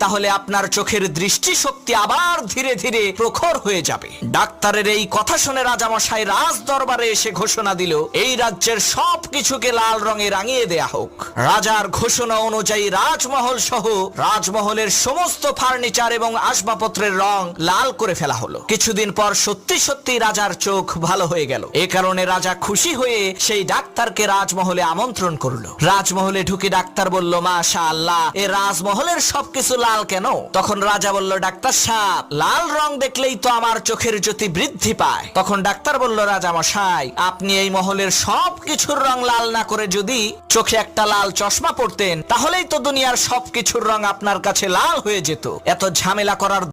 তাহলে আপনার চোখের দৃষ্টিশক্তি আবার ধীরে ধীরে প্রখর হয়ে যাবে। ডাক্তারের এই কথা শুনে রাজামশাই রাজ দরবারে এসে ঘোষণা দিল, এই রাজ্যের সব কিছুকে লাল রঙে রাঙিয়ে দেয়া হোক। রাজার ঘোষণা অনুযায়ী রাজমহল সহ রাজমহলের সমস্ত ফার্নিচার এবং আসবাবপত্রের রং লাল করে ফেলা হলো। কিছুদিন পর সত্যি সত্যি রাজার চোখ ভালো হয়ে গেল। এ কারণে রাজা খুশি হয়ে সেই ডাক্তারকে রাজমহলে আমন্ত্রণ করলো। রাজমহলে ঢুকে ডাক্তার বলল, মাশাআল্লাহ, এ রাজমহলের সবকিছু লাল কেন? তখন রাজা বলল, ডাক্তার সাহেব, লাল রং দেখলেই তো আমার চোখের জ্যোতি বৃদ্ধি পায়। তখন ডাক্তার বলল, রাজামশাই, আপনি এই মহলের সব কিছুর রং লাল না করে যদি চোখে একটা লাল চশমা পড়তেন, তাহলেই তো দুনিয়ার সবকিছুর রং আপনার কাছে লাল হয়ে যেত। এত ঝামেলা করার